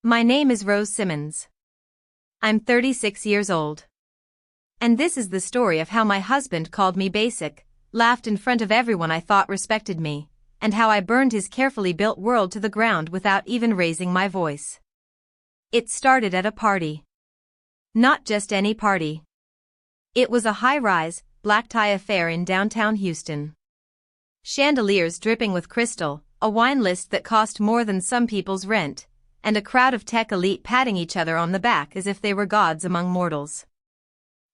My name is Rose Simmons. I'm 36 years old. And this is the story of how my husband called me basic, laughed in front of everyone I thought respected me, and how I burned his carefully built world to the ground without even raising my voice. It started at a party. Not just any party. It was a high-rise, black-tie affair in downtown Houston. Chandeliers dripping with crystal, a wine list that cost more than some people's rent, and a crowd of tech elite patting each other on the back as if they were gods among mortals.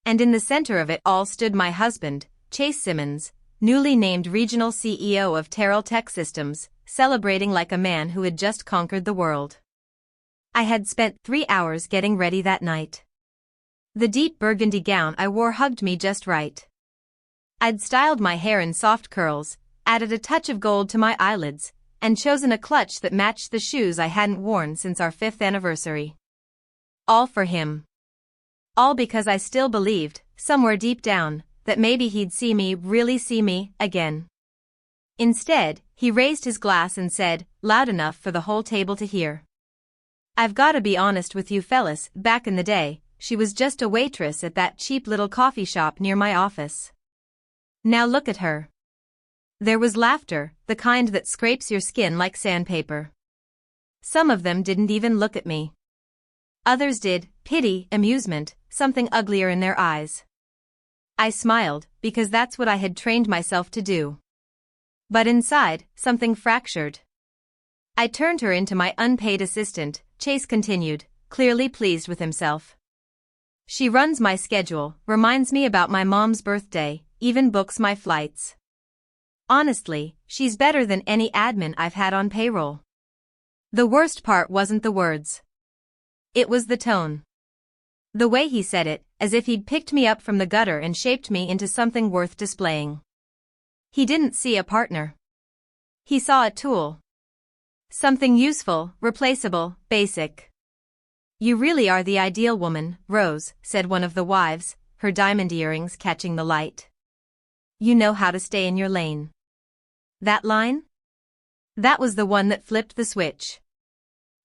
And in the center of it all stood my husband, Chase Simmons, newly named regional CEO of Terrell Tech Systems, celebrating like a man who had just conquered the world. I had spent 3 hours getting ready that night. The deep burgundy gown I wore hugged me just right. I'd styled my hair in soft curls, added a touch of gold to my eyelids, and chosen a clutch that matched the shoes I hadn't worn since our 5th anniversary. All for him. All because I still believed, somewhere deep down, that maybe he'd really see me, again. Instead, he raised his glass and said, loud enough for the whole table to hear. I've gotta be honest with you fellas, back in the day, she was just a waitress at that cheap little coffee shop near my office. Now look at her. There was laughter, the kind that scrapes your skin like sandpaper. Some of them didn't even look at me. Others did, pity, amusement, something uglier in their eyes. I smiled, because that's what I had trained myself to do. But inside, something fractured. I turned her into my unpaid assistant, Chase continued, clearly pleased with himself. She runs my schedule, reminds me about my mom's birthday, even books my flights. Honestly, she's better than any admin I've had on payroll. The worst part wasn't the words. It was the tone. The way he said it, as if he'd picked me up from the gutter and shaped me into something worth displaying. He didn't see a partner. He saw a tool. Something useful, replaceable, basic. You really are the ideal woman, Rose, said one of the wives, her diamond earrings catching the light. You know how to stay in your lane. That line? That was the one that flipped the switch.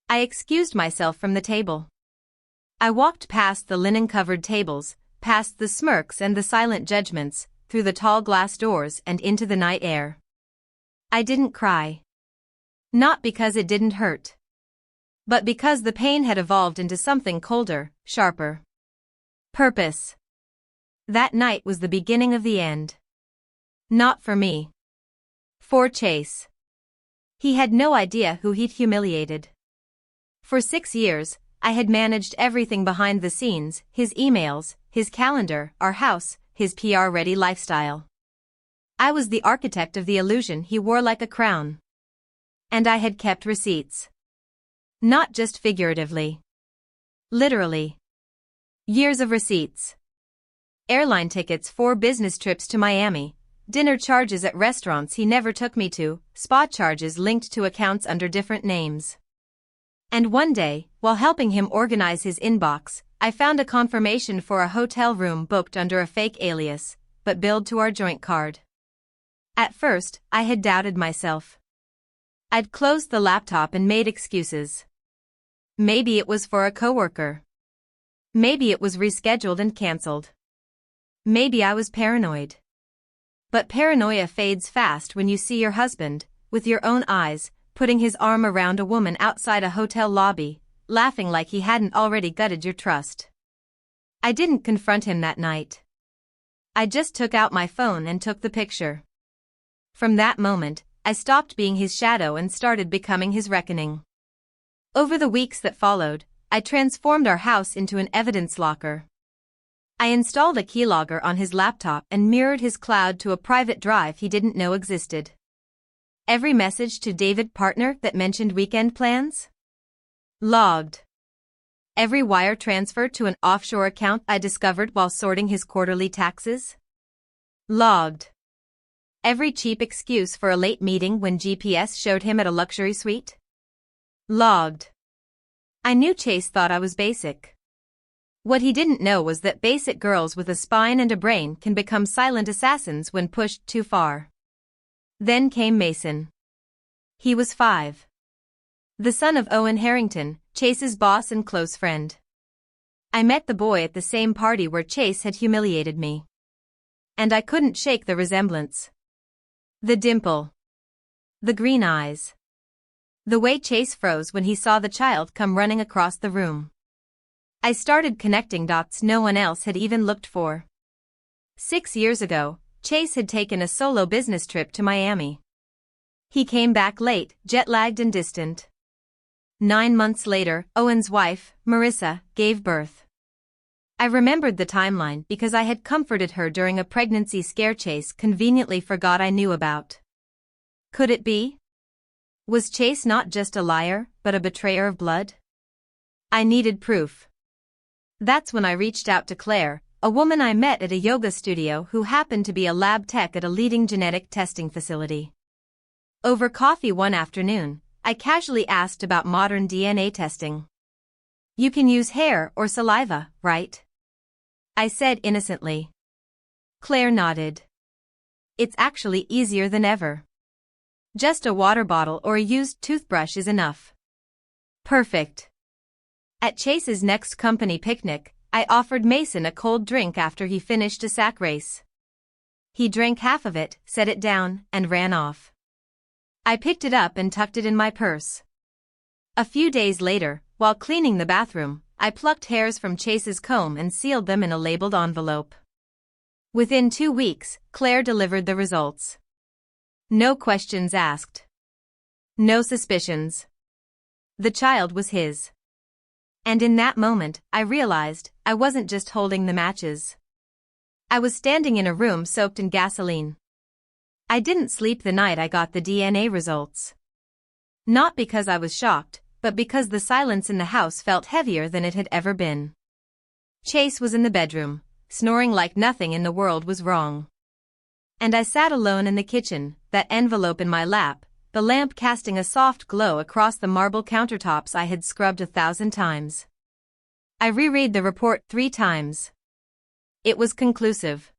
I excused myself from the table. I walked past the linen-covered tables, past the smirks and the silent judgments, through the tall glass doors and into the night air. I didn't cry. Not because it didn't hurt. But because the pain had evolved into something colder, sharper. Purpose. That night was the beginning of the end. Not for me. For Chase. He had no idea who he'd humiliated. For 6 years, I had managed everything behind the scenes, his emails, his calendar, our house, his PR-ready lifestyle. I was the architect of the illusion he wore like a crown. And I had kept receipts. Not just figuratively. Literally. Years of receipts. Airline tickets, 4 business trips to Miami, dinner charges at restaurants he never took me to, spa charges linked to accounts under different names. And one day, while helping him organize his inbox, I found a confirmation for a hotel room booked under a fake alias, but billed to our joint card. At first, I had doubted myself. I'd closed the laptop and made excuses. Maybe it was for a coworker. Maybe it was rescheduled and canceled. Maybe I was paranoid. But paranoia fades fast when you see your husband, with your own eyes, putting his arm around a woman outside a hotel lobby, laughing like he hadn't already gutted your trust. I didn't confront him that night. I just took out my phone and took the picture. From that moment, I stopped being his shadow and started becoming his reckoning. Over the weeks that followed, I transformed our house into an evidence locker. I installed a keylogger on his laptop and mirrored his cloud to a private drive he didn't know existed. Every message to David partner that mentioned weekend plans? Logged. Every wire transfer to an offshore account I discovered while sorting his quarterly taxes? Logged. Every cheap excuse for a late meeting when GPS showed him at a luxury suite? Logged. I knew Chase thought I was basic. What he didn't know was that basic girls with a spine and a brain can become silent assassins when pushed too far. Then came Mason. He was 5. The son of Owen Harrington, Chase's boss and close friend. I met the boy at the same party where Chase had humiliated me. And I couldn't shake the resemblance. The dimple. The green eyes. The way Chase froze when he saw the child come running across the room. I started connecting dots no one else had even looked for. 6 years ago, Chase had taken a solo business trip to Miami. He came back late, jet-lagged and distant. 9 months later, Owen's wife, Marissa, gave birth. I remembered the timeline because I had comforted her during a pregnancy scare Chase conveniently forgot I knew about. Could it be? Was Chase not just a liar, but a betrayer of blood? I needed proof. That's when I reached out to Claire, a woman I met at a yoga studio who happened to be a lab tech at a leading genetic testing facility. Over coffee one afternoon, I casually asked about modern DNA testing. You can use hair or saliva, right? I said innocently. Claire nodded. It's actually easier than ever. Just a water bottle or a used toothbrush is enough. Perfect. At Chase's next company picnic, I offered Mason a cold drink after he finished a sack race. He drank half of it, set it down, and ran off. I picked it up and tucked it in my purse. A few days later, while cleaning the bathroom, I plucked hairs from Chase's comb and sealed them in a labeled envelope. Within 2 weeks, Claire delivered the results. No questions asked. No suspicions. The child was his. And in that moment, I realized I wasn't just holding the matches. I was standing in a room soaked in gasoline. I didn't sleep the night I got the DNA results. Not because I was shocked, but because the silence in the house felt heavier than it had ever been. Chase was in the bedroom, snoring like nothing in the world was wrong. And I sat alone in the kitchen, that envelope in my lap, the lamp casting a soft glow across the marble countertops I had scrubbed 1,000 times. I reread the report 3 times. It was conclusive.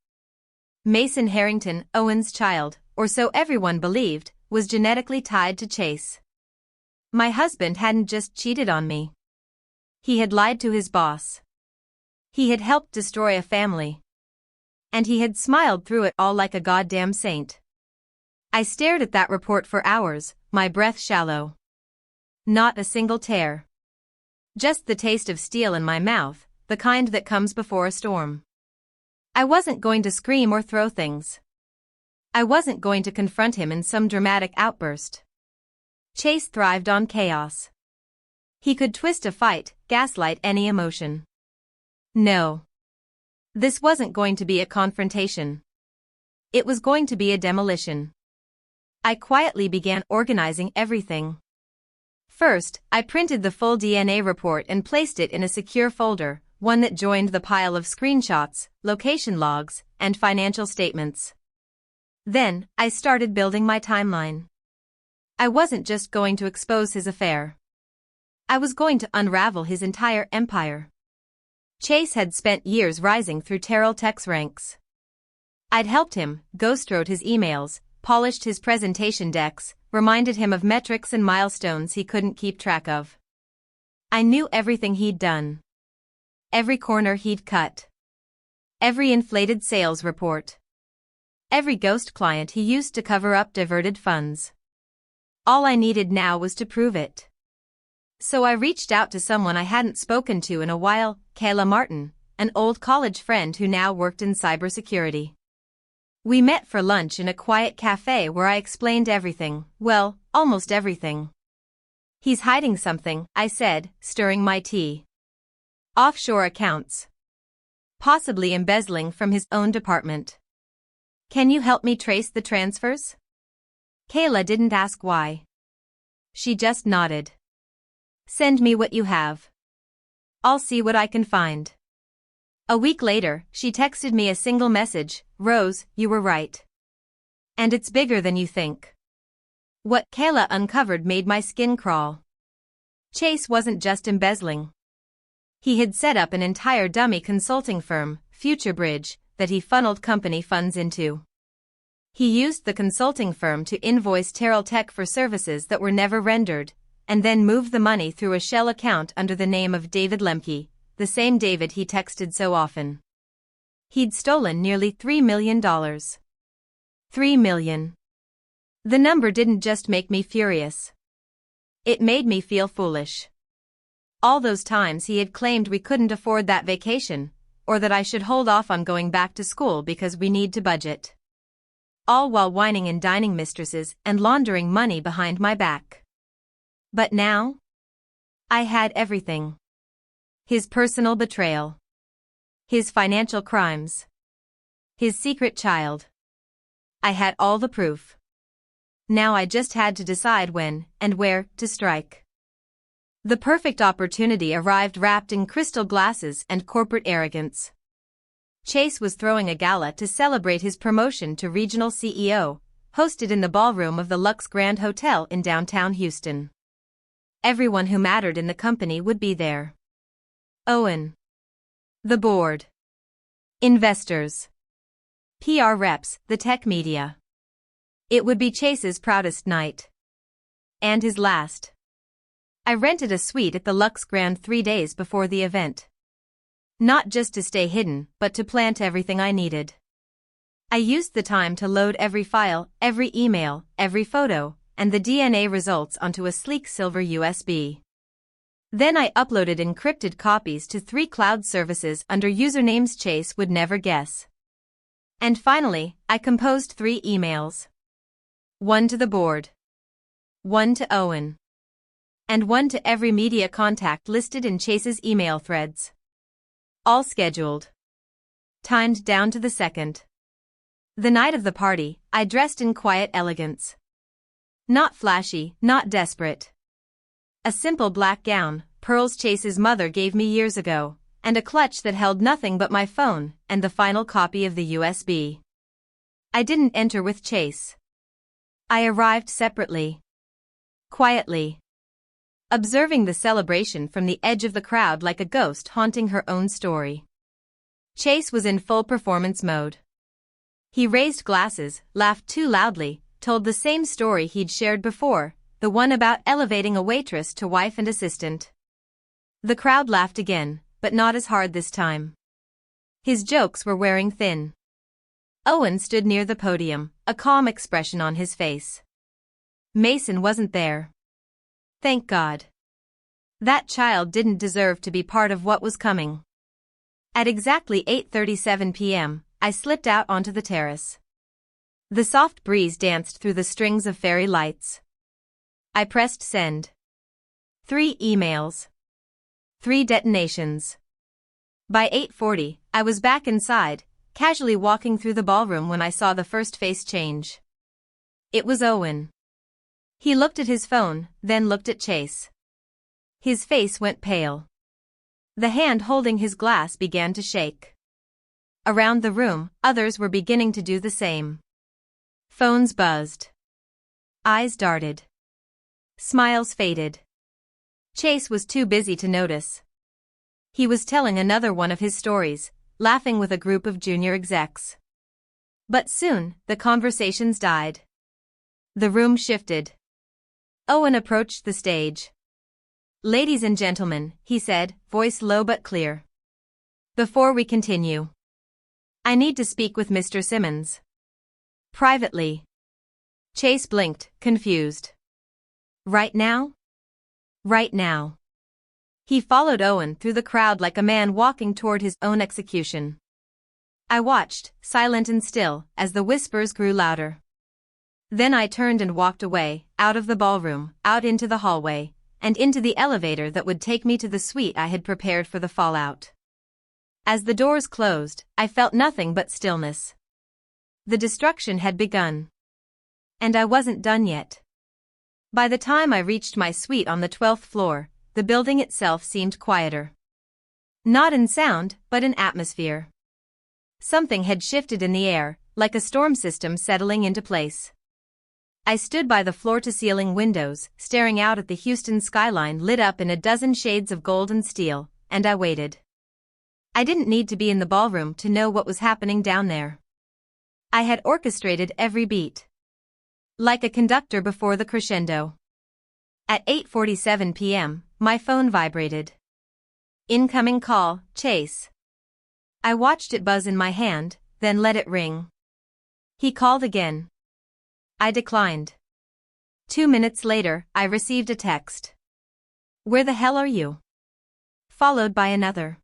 Mason Harrington, Owen's child, or so everyone believed, was genetically tied to Chase. My husband hadn't just cheated on me. He had lied to his boss. He had helped destroy a family. And he had smiled through it all like a goddamn saint. I stared at that report for hours, my breath shallow. Not a single tear. Just the taste of steel in my mouth, the kind that comes before a storm. I wasn't going to scream or throw things. I wasn't going to confront him in some dramatic outburst. Chase thrived on chaos. He could twist a fight, gaslight any emotion. No. This wasn't going to be a confrontation. It was going to be a demolition. I quietly began organizing everything. First, I printed the full DNA report and placed it in a secure folder, one that joined the pile of screenshots, location logs, and financial statements. Then, I started building my timeline. I wasn't just going to expose his affair. I was going to unravel his entire empire. Chase had spent years rising through Terrell Tech's ranks. I'd helped him, ghost-wrote his emails, polished his presentation decks, reminded him of metrics and milestones he couldn't keep track of. I knew everything he'd done. Every corner he'd cut. Every inflated sales report. Every ghost client he used to cover up diverted funds. All I needed now was to prove it. So I reached out to someone I hadn't spoken to in a while, Gala Martin, an old college friend who now worked in cybersecurity. We met for lunch in a quiet cafe where I explained everything, well, almost everything. He's hiding something, I said, stirring my tea. Offshore accounts. Possibly embezzling from his own department. Can you help me trace the transfers? Kayla didn't ask why. She just nodded. Send me what you have. I'll see what I can find. A week later, she texted me a single message, Rose, you were right. And it's bigger than you think. What Kayla uncovered made my skin crawl. Chase wasn't just embezzling. He had set up an entire dummy consulting firm, FutureBridge, that he funneled company funds into. He used the consulting firm to invoice Terrell Tech for services that were never rendered, and then moved the money through a shell account under the name of David Lemke, the same David he texted so often. He'd stolen nearly $3 million. $3 million. The number didn't just make me furious. It made me feel foolish. All those times he had claimed we couldn't afford that vacation, or that I should hold off on going back to school because we need to budget. All while whining and dining mistresses and laundering money behind my back. But now? I had everything. His personal betrayal. His financial crimes. His secret child. I had all the proof. Now I just had to decide when and where to strike. The perfect opportunity arrived wrapped in crystal glasses and corporate arrogance. Chase was throwing a gala to celebrate his promotion to regional CEO, hosted in the ballroom of the Lux Grand Hotel in downtown Houston. Everyone who mattered in the company would be there. Owen. The board. Investors. PR reps, the tech media. It would be Chase's proudest night. And his last. I rented a suite at the Lux Grand 3 days before the event. Not just to stay hidden, but to plant everything I needed. I used the time to load every file, every email, every photo, and the DNA results onto a sleek silver USB. Then I uploaded encrypted copies to 3 cloud services under usernames Chase would never guess. And finally, I composed 3 emails. 1 to the board. 1 to Owen. And 1 to every media contact listed in Chase's email threads. All scheduled. Timed down to the second. The night of the party, I dressed in quiet elegance. Not flashy, not desperate. A simple black gown, pearls Chase's mother gave me years ago, and a clutch that held nothing but my phone and the final copy of the USB. I didn't enter with Chase. I arrived separately. Quietly. Observing the celebration from the edge of the crowd like a ghost haunting her own story. Chase was in full performance mode. He raised glasses, laughed too loudly, told the same story he'd shared before, the one about elevating a waitress to wife and assistant. The crowd laughed again, but not as hard this time. His jokes were wearing thin. Owen stood near the podium, a calm expression on his face. Mason wasn't there. Thank God. That child didn't deserve to be part of what was coming. At exactly 8:37 p.m., I slipped out onto the terrace. The soft breeze danced through the strings of fairy lights. I pressed send. 3 emails. 3 detonations. By 8:40, I was back inside, casually walking through the ballroom when I saw the first face change. It was Owen. He looked at his phone, then looked at Chase. His face went pale. The hand holding his glass began to shake. Around the room, others were beginning to do the same. Phones buzzed. Eyes darted. Smiles faded. Chase was too busy to notice. He was telling another one of his stories, laughing with a group of junior execs. But soon, the conversations died. The room shifted. Owen approached the stage. "Ladies and gentlemen," he said, voice low but clear. "Before we continue, I need to speak with Mr. Simmons. Privately." Chase blinked, confused. "Right now?" "Right now." He followed Owen through the crowd like a man walking toward his own execution. I watched, silent and still, as the whispers grew louder. Then I turned and walked away, out of the ballroom, out into the hallway, and into the elevator that would take me to the suite I had prepared for the fallout. As the doors closed, I felt nothing but stillness. The destruction had begun. And I wasn't done yet. By the time I reached my suite on the 12th floor, the building itself seemed quieter. Not in sound, but in atmosphere. Something had shifted in the air, like a storm system settling into place. I stood by the floor-to-ceiling windows, staring out at the Houston skyline lit up in a dozen shades of gold and steel, and I waited. I didn't need to be in the ballroom to know what was happening down there. I had orchestrated every beat. Like a conductor before the crescendo. At 8:47 p.m., my phone vibrated. Incoming call, Chase. I watched it buzz in my hand, then let it ring. He called again. I declined. 2 minutes later, I received a text. Where the hell are you? Followed by another.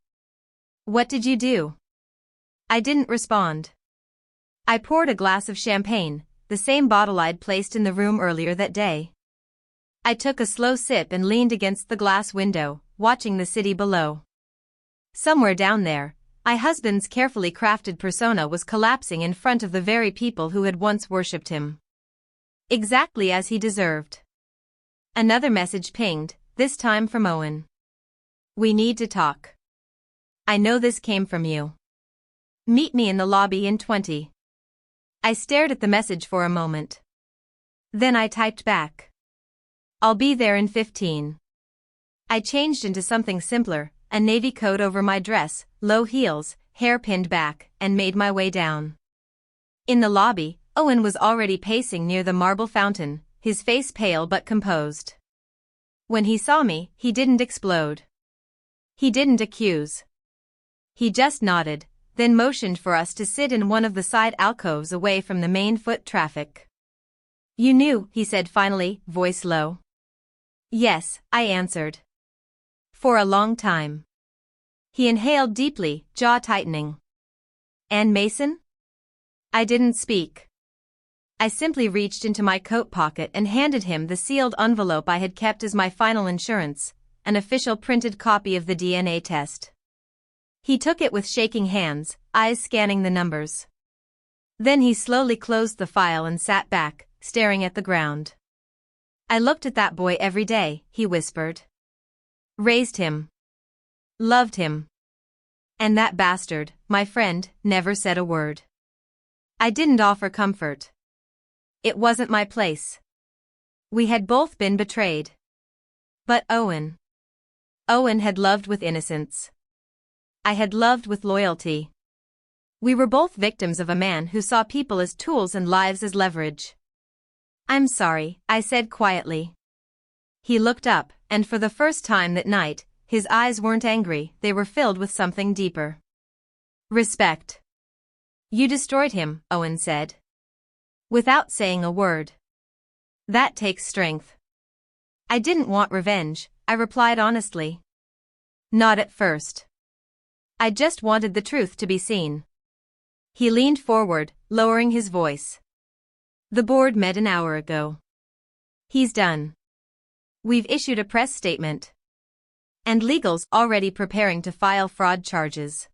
What did you do? I didn't respond. I poured a glass of champagne, the same bottle I'd placed in the room earlier that day. I took a slow sip and leaned against the glass window, watching the city below. Somewhere down there, my husband's carefully crafted persona was collapsing in front of the very people who had once worshipped him. Exactly as he deserved. Another message pinged, this time from Owen. We need to talk. I know this came from you. Meet me in the lobby in 20. I stared at the message for a moment. Then I typed back. I'll be there in 15. I changed into something simpler, a navy coat over my dress, low heels, hair pinned back, and made my way down. In the lobby, Owen was already pacing near the marble fountain, his face pale but composed. When he saw me, he didn't explode. He didn't accuse. He just nodded, then motioned for us to sit in one of the side alcoves away from the main foot traffic. You knew, he said finally, voice low. Yes, I answered. For a long time. He inhaled deeply, jaw tightening. Ann Mason? I didn't speak. I simply reached into my coat pocket and handed him the sealed envelope I had kept as my final insurance, an official printed copy of the DNA test. He took it with shaking hands, eyes scanning the numbers. Then he slowly closed the file and sat back, staring at the ground. I looked at that boy every day, he whispered. Raised him. Loved him. And that bastard, my friend, never said a word. I didn't offer comfort. It wasn't my place. We had both been betrayed. But Owen had loved with innocence. I had loved with loyalty. We were both victims of a man who saw people as tools and lives as leverage. I'm sorry, I said quietly. He looked up, and for the first time that night, his eyes weren't angry, they were filled with something deeper. Respect. You destroyed him, Owen said. Without saying a word. That takes strength. I didn't want revenge, I replied honestly. Not at first. I just wanted the truth to be seen. He leaned forward, lowering his voice. The board met an hour ago. He's done. We've issued a press statement. And legal's already preparing to file fraud charges.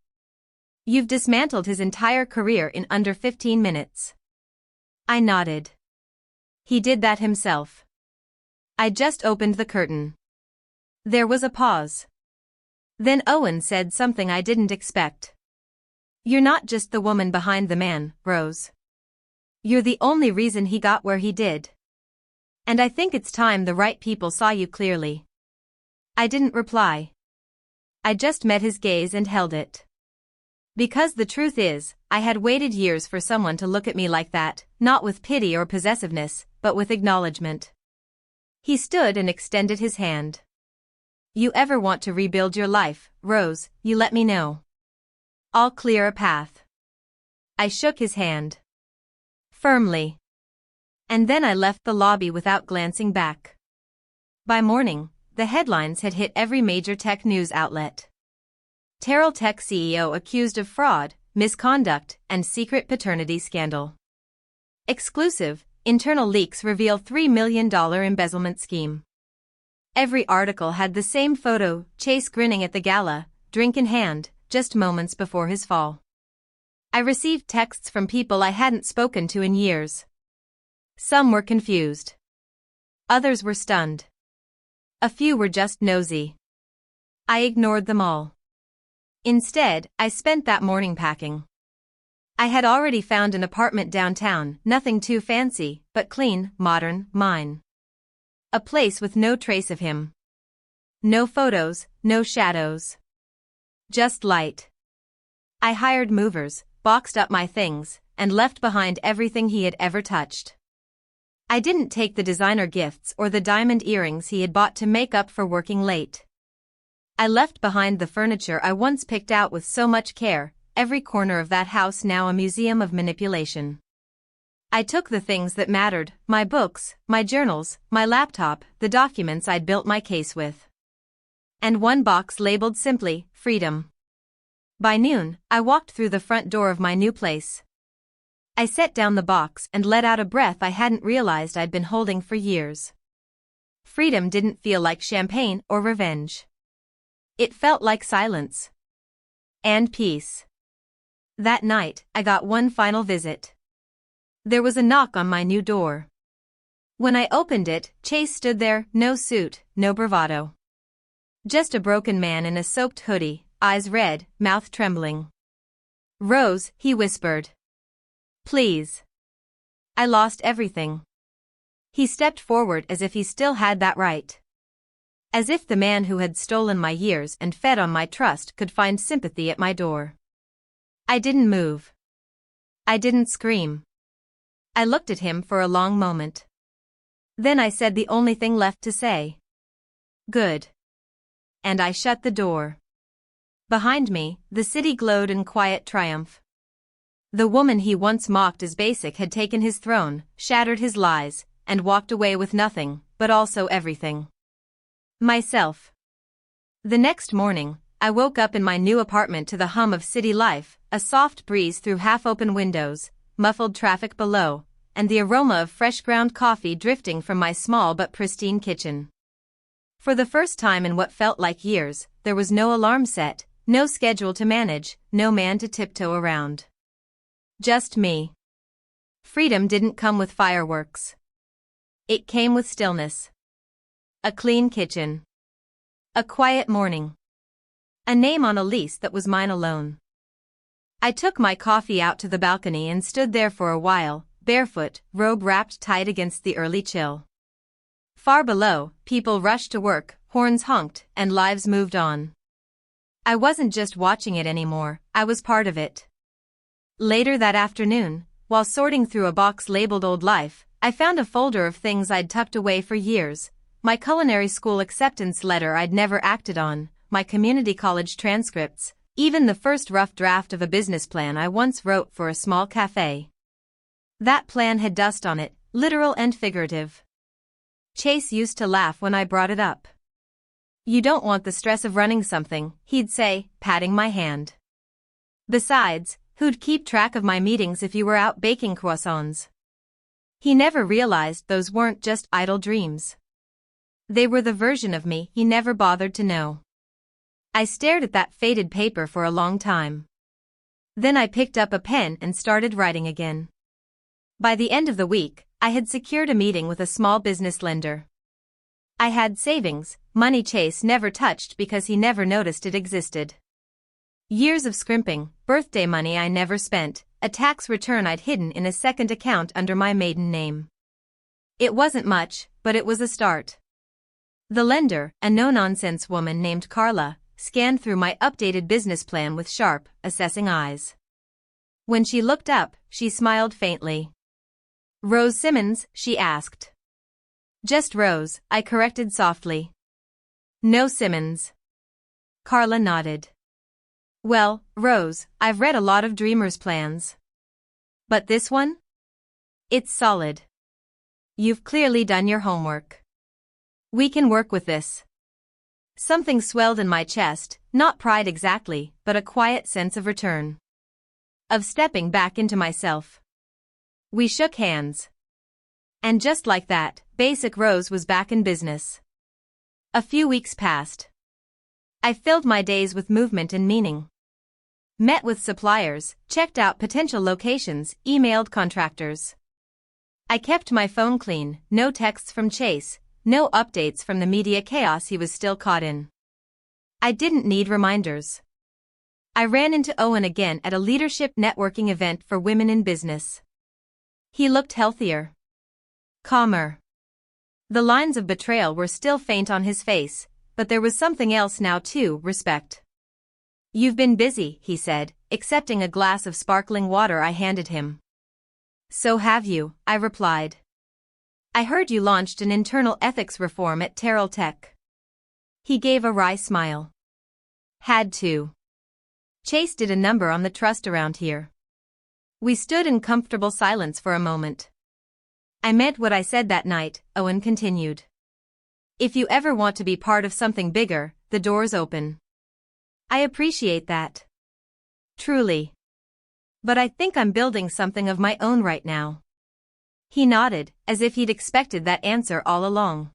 You've dismantled his entire career in under 15 minutes. I nodded. He did that himself. I just opened the curtain. There was a pause. Then Owen said something I didn't expect. You're not just the woman behind the man, Rose. You're the only reason he got where he did. And I think it's time the right people saw you clearly. I didn't reply. I just met his gaze and held it. Because the truth is, I had waited years for someone to look at me like that, not with pity or possessiveness, but with acknowledgement. He stood and extended his hand. You ever want to rebuild your life, Rose, you let me know. I'll clear a path. I shook his hand. Firmly. And then I left the lobby without glancing back. By morning, the headlines had hit every major tech news outlet. Terrell Tech CEO accused of fraud, misconduct, and secret paternity scandal. Exclusive, internal leaks reveal $3 million embezzlement scheme. Every article had the same photo, Chase grinning at the gala, drink in hand, just moments before his fall. I received texts from people I hadn't spoken to in years. Some were confused. Others were stunned. A few were just nosy. I ignored them all. Instead, I spent that morning packing. I had already found an apartment downtown, nothing too fancy, but clean, modern, mine. A place with no trace of him. No photos, no shadows. Just light. I hired movers, boxed up my things, and left behind everything he had ever touched. I didn't take the designer gifts or the diamond earrings he had bought to make up for working late. I left behind the furniture I once picked out with so much care, every corner of that house now a museum of manipulation. I took the things that mattered, my books, my journals, my laptop, the documents I'd built my case with. And one box labeled simply, Freedom. By noon, I walked through the front door of my new place. I set down the box and let out a breath I hadn't realized I'd been holding for years. Freedom didn't feel like champagne or revenge. It felt like silence. And peace. That night, I got one final visit. There was a knock on my new door. When I opened it, Chase stood there, no suit, no bravado. Just a broken man in a soaked hoodie, eyes red, mouth trembling. "Rose," he whispered. "Please." I lost everything. He stepped forward as if he still had that right. As if the man who had stolen my years and fed on my trust could find sympathy at my door. I didn't move. I didn't scream. I looked at him for a long moment. Then I said the only thing left to say. "Good." And I shut the door. Behind me, the city glowed in quiet triumph. The woman he once mocked as basic had taken his throne, shattered his lies, and walked away with nothing, but also everything. Myself. The next morning, I woke up in my new apartment to the hum of city life, a soft breeze through half-open windows, muffled traffic below, and the aroma of fresh ground coffee drifting from my small but pristine kitchen. For the first time in what felt like years, there was no alarm set, no schedule to manage, no man to tiptoe around. Just me. Freedom didn't come with fireworks. It came with stillness. A clean kitchen. A quiet morning. A name on a lease that was mine alone. I took my coffee out to the balcony and stood there for a while, barefoot, robe wrapped tight against the early chill. Far below, people rushed to work, horns honked, and lives moved on. I wasn't just watching it anymore, I was part of it. Later that afternoon, while sorting through a box labeled Old Life, I found a folder of things I'd tucked away for years. My culinary school acceptance letter I'd never acted on, my community college transcripts, even the first rough draft of a business plan I once wrote for a small cafe. That plan had dust on it, literal and figurative. Chase used to laugh when I brought it up. "You don't want the stress of running something," he'd say, patting my hand. Besides, who'd keep track of my meetings if you were out baking croissants? He never realized those weren't just idle dreams. They were the version of me he never bothered to know. I stared at that faded paper for a long time. Then I picked up a pen and started writing again. By the end of the week, I had secured a meeting with a small business lender. I had savings, money Chase never touched because he never noticed it existed. Years of scrimping, birthday money I never spent, a tax return I'd hidden in a second account under my maiden name. It wasn't much, but it was a start. The lender, a no-nonsense woman named Carla, scanned through my updated business plan with sharp, assessing eyes. When she looked up, she smiled faintly. "Rose Simmons?" she asked. "Just Rose," I corrected softly. "No Simmons." Carla nodded. "Well, Rose, I've read a lot of dreamers' plans. But this one? It's solid. You've clearly done your homework. We can work with this." Something swelled in my chest, not pride exactly, but a quiet sense of return. Of stepping back into myself. We shook hands. And just like that, Basic Rose was back in business. A few weeks passed. I filled my days with movement and meaning. Met with suppliers, checked out potential locations, emailed contractors. I kept my phone clean, no texts from Chase, no updates from the media chaos he was still caught in. I didn't need reminders. I ran into Owen again at a leadership networking event for women in business. He looked healthier. Calmer. The lines of betrayal were still faint on his face, but there was something else now too, respect. "You've been busy," he said, accepting a glass of sparkling water I handed him. "So have you," I replied. I heard you launched an internal ethics reform at Terrell Tech. He gave a wry smile. Had to. Chase did a number on the trust around here. We stood in comfortable silence for a moment. I meant what I said that night, Owen continued. If you ever want to be part of something bigger, the door's open. I appreciate that. Truly. But I think I'm building something of my own right now. He nodded, as if he'd expected that answer all along.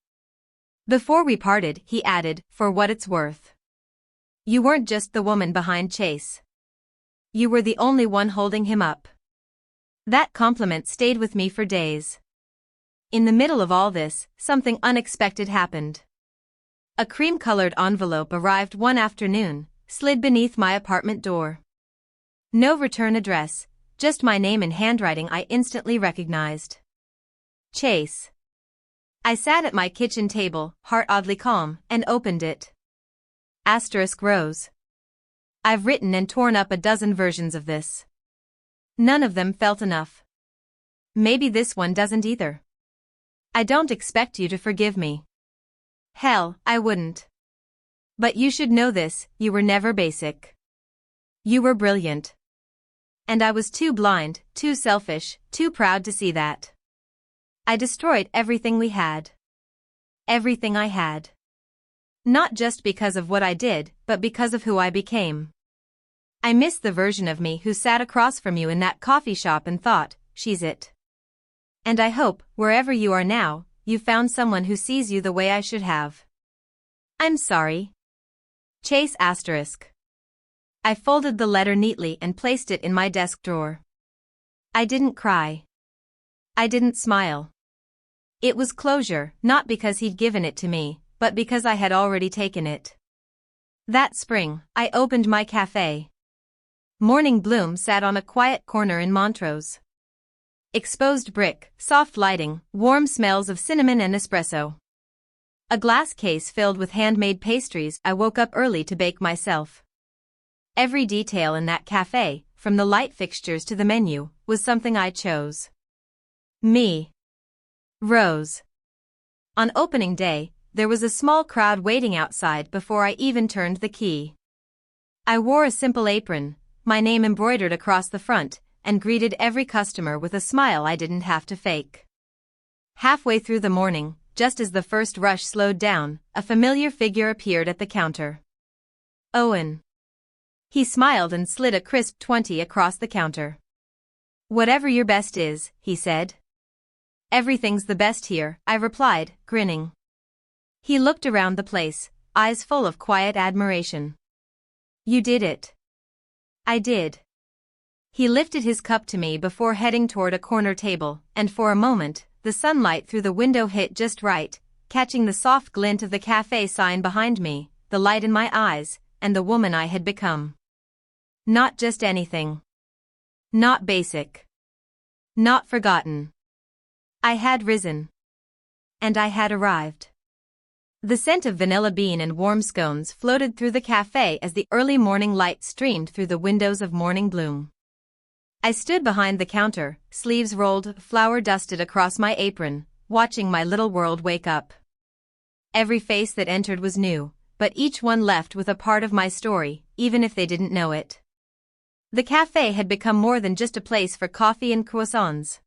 Before we parted, he added, for what it's worth. You weren't just the woman behind Chase. You were the only one holding him up. That compliment stayed with me for days. In the middle of all this, something unexpected happened. A cream-colored envelope arrived one afternoon, slid beneath my apartment door. No return address, just my name in handwriting I instantly recognized. Chase. I sat at my kitchen table, heart oddly calm, and opened it. *Rose. I've written and torn up a dozen versions of this. None of them felt enough. Maybe this one doesn't either. I don't expect you to forgive me. Hell, I wouldn't. But you should know this, you were never basic. You were brilliant. And I was too blind, too selfish, too proud to see that. I destroyed everything we had. Everything I had. Not just because of what I did, but because of who I became. I miss the version of me who sat across from you in that coffee shop and thought, she's it. And I hope, wherever you are now, you found someone who sees you the way I should have. I'm sorry. Chase *. I folded the letter neatly and placed it in my desk drawer. I didn't cry. I didn't smile. It was closure, not because he'd given it to me, but because I had already taken it. That spring, I opened my cafe. Morning Bloom sat on a quiet corner in Montrose. Exposed brick, soft lighting, warm smells of cinnamon and espresso. A glass case filled with handmade pastries I woke up early to bake myself. Every detail in that cafe, from the light fixtures to the menu, was something I chose. Me. Rose. On opening day, there was a small crowd waiting outside before I even turned the key. I wore a simple apron, my name embroidered across the front, and greeted every customer with a smile I didn't have to fake. Halfway through the morning, just as the first rush slowed down, a familiar figure appeared at the counter. Owen. He smiled and slid a crisp 20 across the counter. Whatever your best is, he said. Everything's the best here, I replied, grinning. He looked around the place, eyes full of quiet admiration. You did it. I did. He lifted his cup to me before heading toward a corner table, and for a moment, the sunlight through the window hit just right, catching the soft glint of the cafe sign behind me, the light in my eyes, and the woman I had become. Not just anything. Not basic. Not forgotten. I had risen. And I had arrived. The scent of vanilla bean and warm scones floated through the cafe as the early morning light streamed through the windows of Morning Bloom. I stood behind the counter, sleeves rolled, flour dusted across my apron, watching my little world wake up. Every face that entered was new, but each one left with a part of my story, even if they didn't know it. The cafe had become more than just a place for coffee and croissants.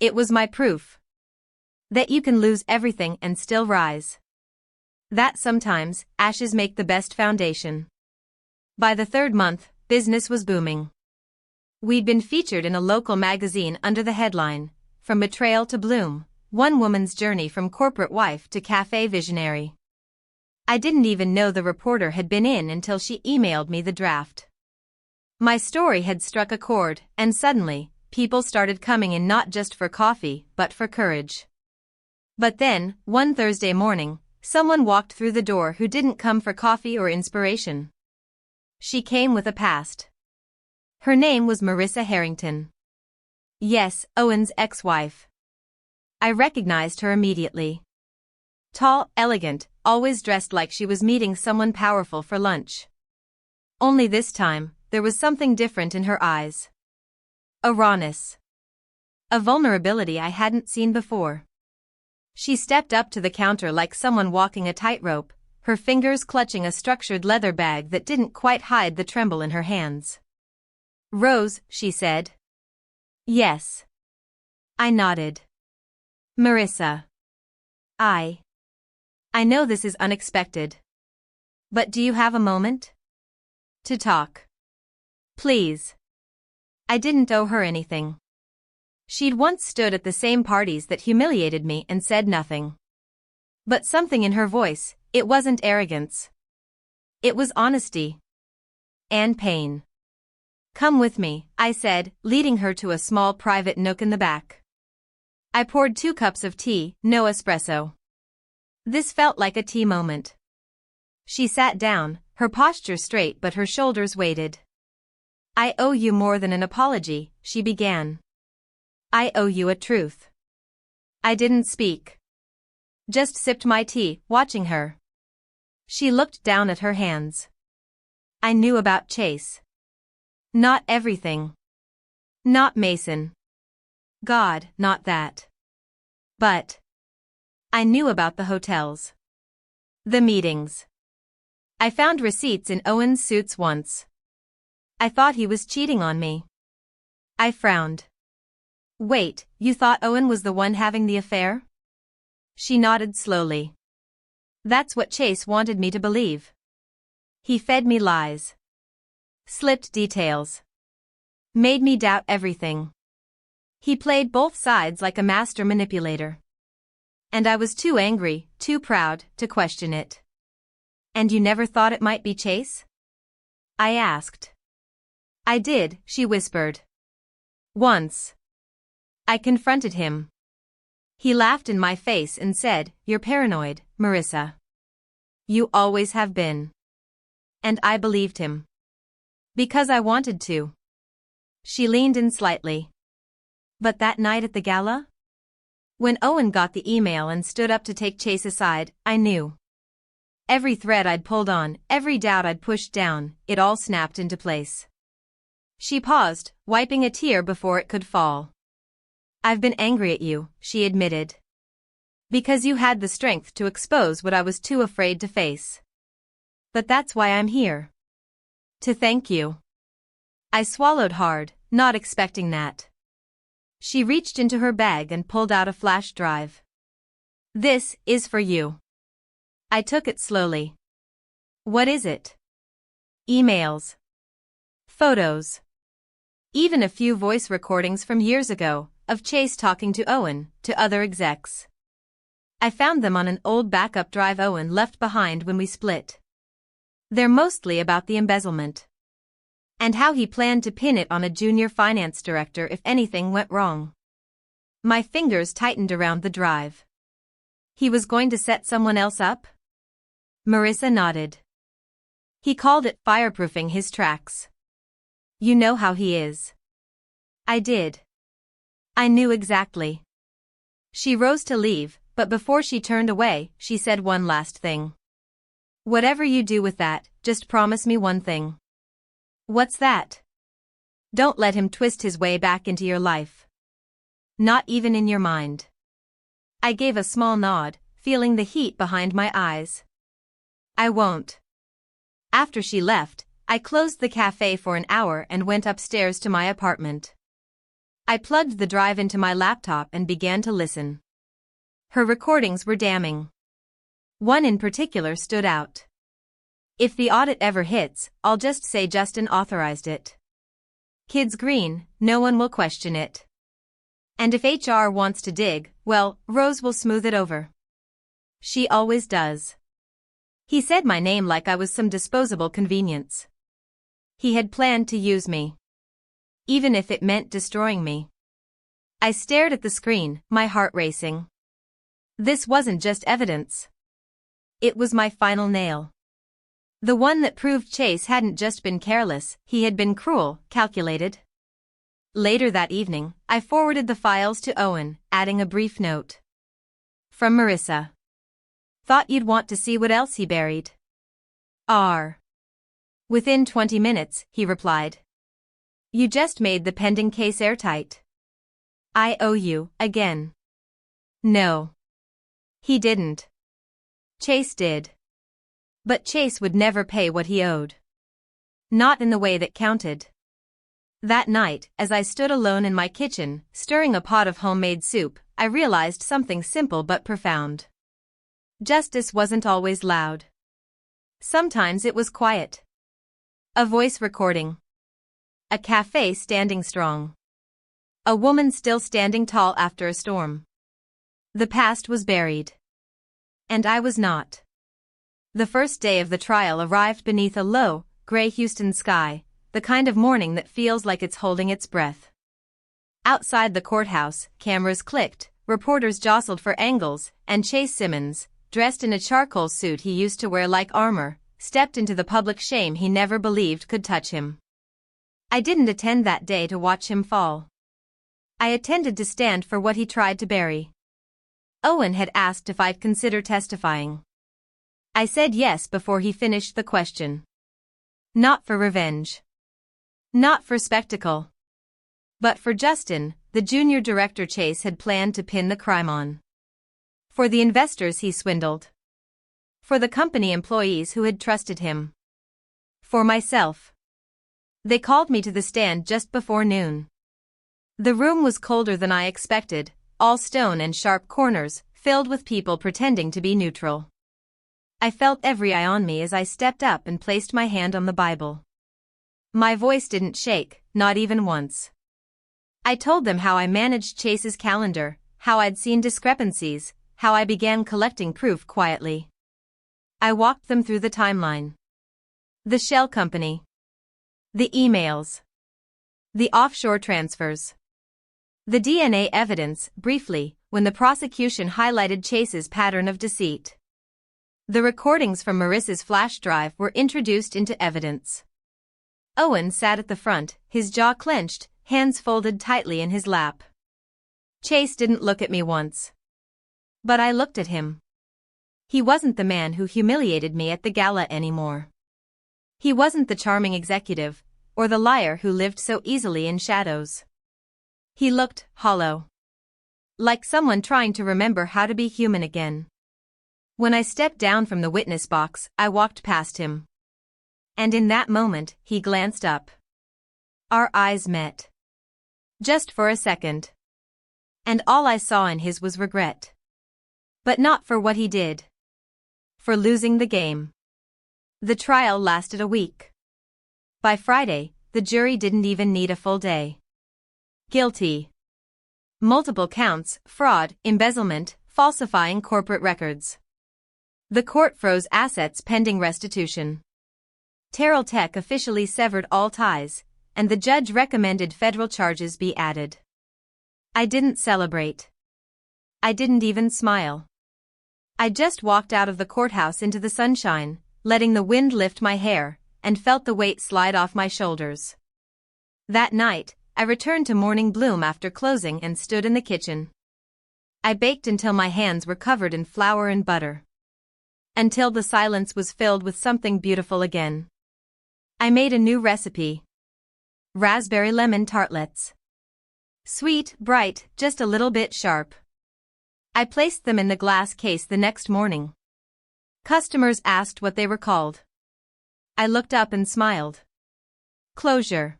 It was my proof that you can lose everything and still rise. That sometimes, ashes make the best foundation. By the third month, business was booming. We'd been featured in a local magazine under the headline, From Betrayal to Bloom, One Woman's Journey from Corporate Wife to Cafe Visionary. I didn't even know the reporter had been in until she emailed me the draft. My story had struck a chord, and suddenly, people started coming in not just for coffee, but for courage. But then, one Thursday morning, someone walked through the door who didn't come for coffee or inspiration. She came with a past. Her name was Marissa Harrington. Yes, Owen's ex-wife. I recognized her immediately. Tall, elegant, always dressed like she was meeting someone powerful for lunch. Only this time, there was something different in her eyes. A rawness. A vulnerability I hadn't seen before. She stepped up to the counter like someone walking a tightrope, her fingers clutching a structured leather bag that didn't quite hide the tremble in her hands. "Rose," she said. "Yes." I nodded. "Marissa. I know this is unexpected. But do you have a moment? To talk. Please." I didn't owe her anything. She'd once stood at the same parties that humiliated me and said nothing. But something in her voice, it wasn't arrogance. It was honesty. And pain. "Come with me," I said, leading her to a small private nook in the back. I poured 2 cups of tea, no espresso. This felt like a tea moment. She sat down, her posture straight but her shoulders weighted. "I owe you more than an apology," she began. "I owe you a truth." I didn't speak. Just sipped my tea, watching her. She looked down at her hands. "I knew about Chase. Not everything. Not Mason. God, not that. But I knew about the hotels. The meetings. I found receipts in Owen's suits once. I thought he was cheating on me." I frowned. "Wait, you thought Owen was the one having the affair?" She nodded slowly. "That's what Chase wanted me to believe. He fed me lies. Slipped details. Made me doubt everything. He played both sides like a master manipulator. And I was too angry, too proud, to question it." "And you never thought it might be Chase?" I asked. "I did," she whispered. "Once. I confronted him. He laughed in my face and said, 'You're paranoid, Marissa. You always have been.' And I believed him. Because I wanted to." She leaned in slightly. "But that night at the gala? When Owen got the email and stood up to take Chase aside, I knew. Every thread I'd pulled on, every doubt I'd pushed down, it all snapped into place." She paused, wiping a tear before it could fall. "I've been angry at you," she admitted. "Because you had the strength to expose what I was too afraid to face. But that's why I'm here. To thank you." I swallowed hard, not expecting that. She reached into her bag and pulled out a flash drive. "This is for you." I took it slowly. "What is it?" "Emails. Photos. Even a few voice recordings from years ago, of Chase talking to Owen, to other execs. I found them on an old backup drive Owen left behind when we split. They're mostly about the embezzlement. And how he planned to pin it on a junior finance director if anything went wrong." My fingers tightened around the drive. "He was going to set someone else up?" Marissa nodded. "He called it fireproofing his tracks. You know how he is." I did. I knew exactly. She rose to leave, but before she turned away, she said one last thing. "Whatever you do with that, just promise me one thing." "What's that?" "Don't let him twist his way back into your life. Not even in your mind." I gave a small nod, feeling the heat behind my eyes. "I won't." After she left, I closed the cafe for an hour and went upstairs to my apartment. I plugged the drive into my laptop and began to listen. Her recordings were damning. One in particular stood out. "If the audit ever hits, I'll just say Justin authorized it. Kid's green, no one will question it. And if HR wants to dig, well, Rose will smooth it over. She always does." He said my name like I was some disposable convenience. He had planned to use me. Even if it meant destroying me. I stared at the screen, my heart racing. This wasn't just evidence. It was my final nail. The one that proved Chase hadn't just been careless, he had been cruel, calculated. Later that evening, I forwarded the files to Owen, adding a brief note. From Marissa. Thought you'd want to see what else he buried. R. Within 20 minutes, he replied. You just made the pending case airtight. I owe you, again. No. He didn't. Chase did. But Chase would never pay what he owed. Not in the way that counted. That night, as I stood alone in my kitchen, stirring a pot of homemade soup, I realized something simple but profound. Justice wasn't always loud. Sometimes it was quiet. A voice recording. A cafe standing strong. A woman still standing tall after a storm. The past was buried. And I was not. The first day of the trial arrived beneath a low, gray Houston sky, the kind of morning that feels like it's holding its breath. Outside the courthouse, cameras clicked, reporters jostled for angles, and Chase Simmons, dressed in a charcoal suit he used to wear like armor, stepped into the public shame he never believed could touch him. I didn't attend that day to watch him fall. I attended to stand for what he tried to bury. Owen had asked if I'd consider testifying. I said yes before he finished the question. Not for revenge. Not for spectacle. But for Justin, the junior director Chase had planned to pin the crime on. For the investors he swindled. For the company employees who had trusted him. For myself. They called me to the stand just before noon. The room was colder than I expected, all stone and sharp corners, filled with people pretending to be neutral. I felt every eye on me as I stepped up and placed my hand on the Bible. My voice didn't shake, not even once. I told them how I managed Chase's calendar, how I'd seen discrepancies, how I began collecting proof quietly. I walked them through the timeline. The shell company. The emails. The offshore transfers. The DNA evidence, briefly, when the prosecution highlighted Chase's pattern of deceit. The recordings from Marissa's flash drive were introduced into evidence. Owen sat at the front, his jaw clenched, hands folded tightly in his lap. Chase didn't look at me once. But I looked at him. He wasn't the man who humiliated me at the gala anymore. He wasn't the charming executive, or the liar who lived so easily in shadows. He looked hollow. Like someone trying to remember how to be human again. When I stepped down from the witness box, I walked past him. And in that moment, he glanced up. Our eyes met. Just for a second. And all I saw in his was regret. But not for what he did. For losing the game. The trial lasted a week. By Friday, the jury didn't even need a full day. Guilty. Multiple counts, fraud, embezzlement, falsifying corporate records. The court froze assets pending restitution. Terrell Tech officially severed all ties, and the judge recommended federal charges be added. I didn't celebrate. I didn't even smile. I just walked out of the courthouse into the sunshine, letting the wind lift my hair, and felt the weight slide off my shoulders. That night, I returned to Morning Bloom after closing and stood in the kitchen. I baked until my hands were covered in flour and butter. Until the silence was filled with something beautiful again. I made a new recipe. Raspberry lemon tartlets. Sweet, bright, just a little bit sharp. I placed them in the glass case the next morning. Customers asked what they were called. I looked up and smiled. Closure.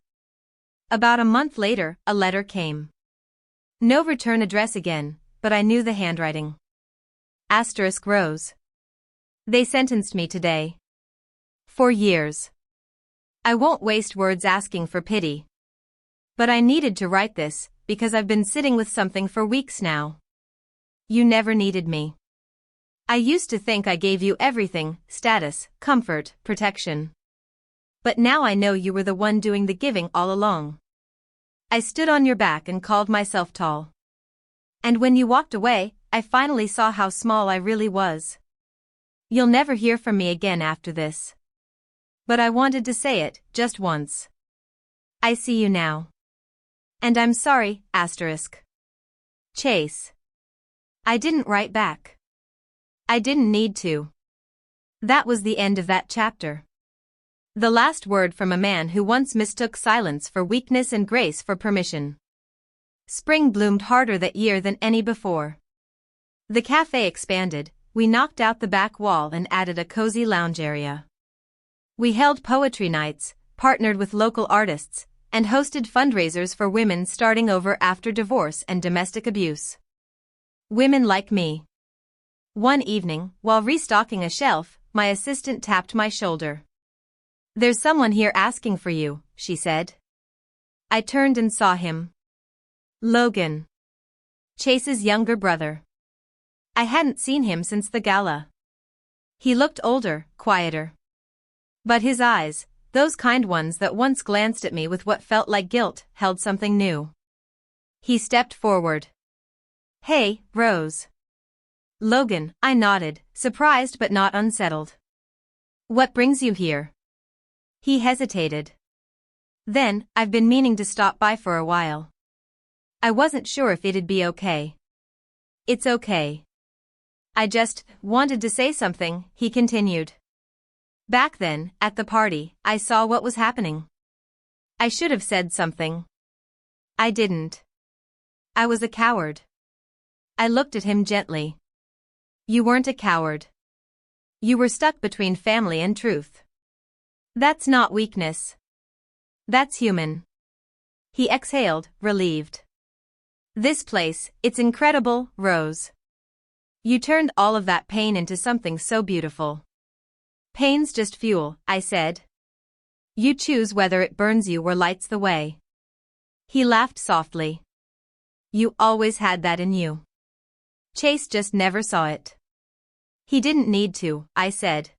About a month later, a letter came. No return address again, but I knew the handwriting. Asterisk rose. They sentenced me today. 4 years. I won't waste words asking for pity. But I needed to write this, because I've been sitting with something for weeks now. You never needed me. I used to think I gave you everything, status, comfort, protection. But now I know you were the one doing the giving all along. I stood on your back and called myself tall. And when you walked away, I finally saw how small I really was. You'll never hear from me again after this. But I wanted to say it, just once. I see you now. And I'm sorry, asterisk. Chase. I didn't write back. I didn't need to. That was the end of that chapter. The last word from a man who once mistook silence for weakness and grace for permission. Spring bloomed harder that year than any before. The cafe expanded, we knocked out the back wall and added a cozy lounge area. We held poetry nights, partnered with local artists, and hosted fundraisers for women starting over after divorce and domestic abuse. Women like me. One evening, while restocking a shelf, my assistant tapped my shoulder. "There's someone here asking for you," she said. I turned and saw him. Logan. Chase's younger brother. I hadn't seen him since the gala. He looked older, quieter. But his eyes, those kind ones that once glanced at me with what felt like guilt, held something new. He stepped forward. "Hey, Rose." "Logan," I nodded, surprised but not unsettled. "What brings you here?" He hesitated. Then, "I've been meaning to stop by for a while." I wasn't sure if it'd be okay. "It's okay. I just wanted to say something," he continued. "Back then, at the party, I saw what was happening. I should have said something. I didn't. I was a coward." I looked at him gently. "You weren't a coward. You were stuck between family and truth. That's not weakness. That's human." He exhaled, relieved. "This place, it's incredible, Rose. You turned all of that pain into something so beautiful." "Pain's just fuel," I said. "You choose whether it burns you or lights the way." He laughed softly. "You always had that in you. Chase just never saw it." "He didn't need to," I said.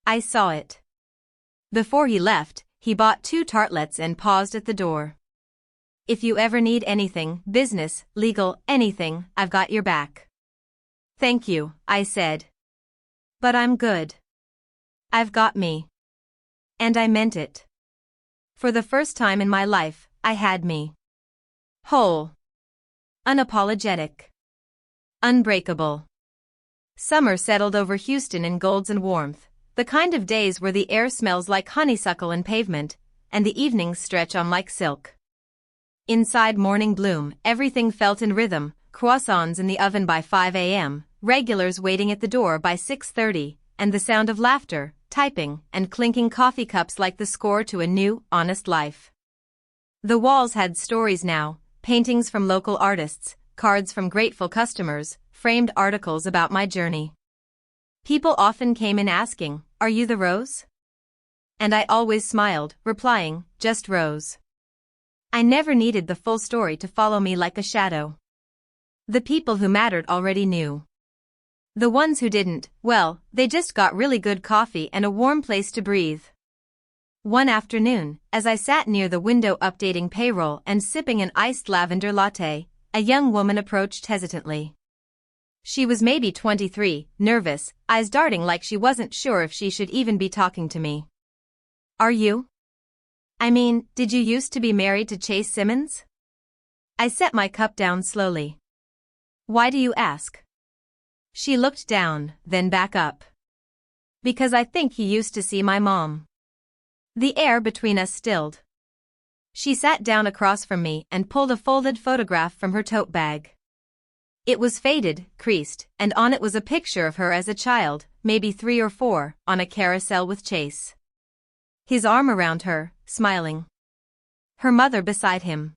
"I saw it." Before he left, he bought 2 tartlets and paused at the door. "If you ever need anything, business, legal, anything, I've got your back." "Thank you," I said. "But I'm good. I've got me." And I meant it. For the first time in my life, I had me. Whole. Unapologetic. Unbreakable. Summer settled over Houston in golds and warmth, the kind of days where the air smells like honeysuckle and pavement, and the evenings stretch on like silk. Inside Morning Bloom, everything felt in rhythm, croissants in the oven by 5 a.m., regulars waiting at the door by 6:30, and the sound of laughter, typing, and clinking coffee cups like the score to a new, honest life. The walls had stories now, paintings from local artists, cards from grateful customers, framed articles about my journey. People often came in asking, "Are you the Rose?" And I always smiled, replying, "Just Rose." I never needed the full story to follow me like a shadow. The people who mattered already knew. The ones who didn't, well, they just got really good coffee and a warm place to breathe. One afternoon, as I sat near the window updating payroll and sipping an iced lavender latte, a young woman approached hesitantly. She was maybe 23, nervous, eyes darting like she wasn't sure if she should even be talking to me. "Are you? I mean, did you used to be married to Chase Simmons?" I set my cup down slowly. "Why do you ask?" She looked down, then back up. "Because I think he used to see my mom." The air between us stilled. She sat down across from me and pulled a folded photograph from her tote bag. It was faded, creased, and on it was a picture of her as a child, maybe 3 or 4, on a carousel with Chase. His arm around her, smiling. Her mother beside him.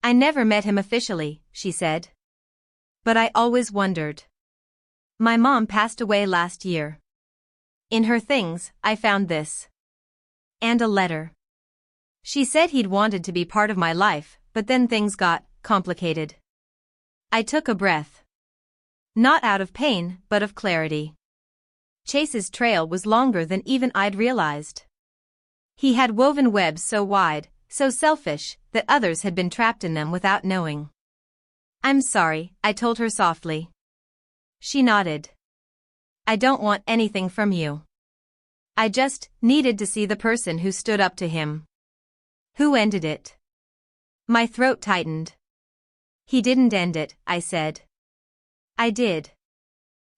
"I never met him officially," she said. "But I always wondered. My mom passed away last year. In her things, I found this. And a letter. She said he'd wanted to be part of my life, but then things got complicated." I took a breath. Not out of pain, but of clarity. Chase's trail was longer than even I'd realized. He had woven webs so wide, so selfish, that others had been trapped in them without knowing. "I'm sorry," I told her softly. She nodded. "I don't want anything from you. I just needed to see the person who stood up to him." "Who ended it?" My throat tightened. "He didn't end it," I said. "I did."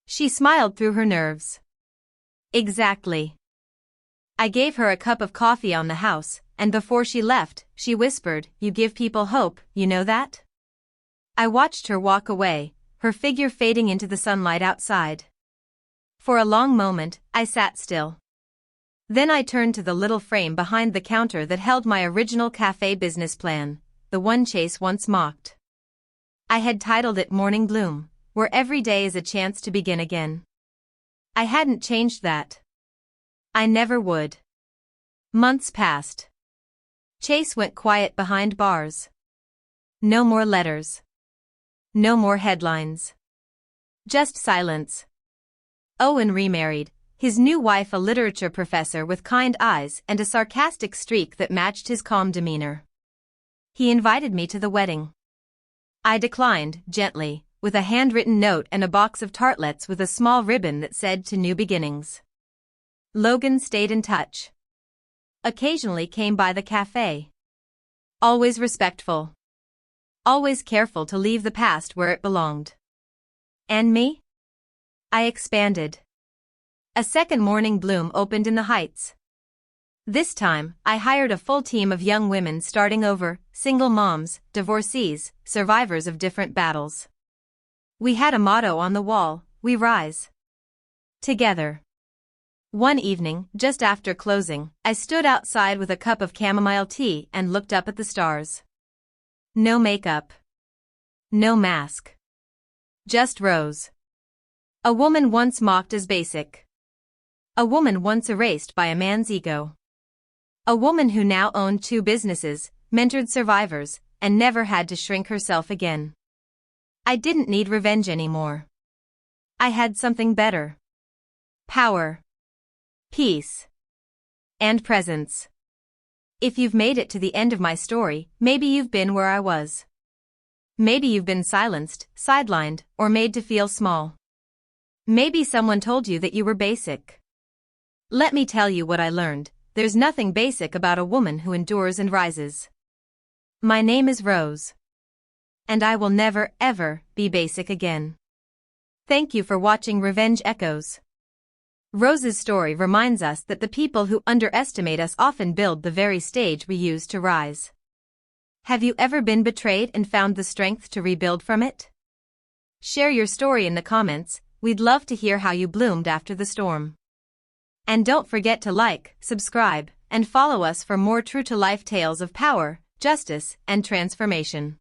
She smiled through her nerves. "Exactly." I gave her a cup of coffee on the house, and before she left, she whispered, "You give people hope, you know that?" I watched her walk away, her figure fading into the sunlight outside. For a long moment, I sat still. Then I turned to the little frame behind the counter that held my original cafe business plan, the one Chase once mocked. I had titled it Morning Bloom, where every day is a chance to begin again. I hadn't changed that. I never would. Months passed. Chase went quiet behind bars. No more letters. No more headlines. Just silence. Owen remarried, his new wife a literature professor with kind eyes and a sarcastic streak that matched his calm demeanor. He invited me to the wedding. I declined, gently, with a handwritten note and a box of tartlets with a small ribbon that said "To New Beginnings." Logan stayed in touch. Occasionally came by the cafe. Always respectful. Always careful to leave the past where it belonged. And me? I expanded. A second Morning Bloom opened in the Heights. This time, I hired a full team of young women starting over, single moms, divorcees, survivors of different battles. We had a motto on the wall: we rise together. One evening, just after closing, I stood outside with a cup of chamomile tea and looked up at the stars. No makeup. No mask. Just Rose. A woman once mocked as basic. A woman once erased by a man's ego. A woman who now owned 2 businesses, mentored survivors, and never had to shrink herself again. I didn't need revenge anymore. I had something better. Power. Peace. And presence. If you've made it to the end of my story, maybe you've been where I was. Maybe you've been silenced, sidelined, or made to feel small. Maybe someone told you that you were basic. Let me tell you what I learned: there's nothing basic about a woman who endures and rises. My name is Rose. And I will never, ever, be basic again. Thank you for watching Revenge Echoes. Rose's story reminds us that the people who underestimate us often build the very stage we use to rise. Have you ever been betrayed and found the strength to rebuild from it? Share your story in the comments. We'd love to hear how you bloomed after the storm. And don't forget to like, subscribe, and follow us for more true-to-life tales of power, justice, and transformation.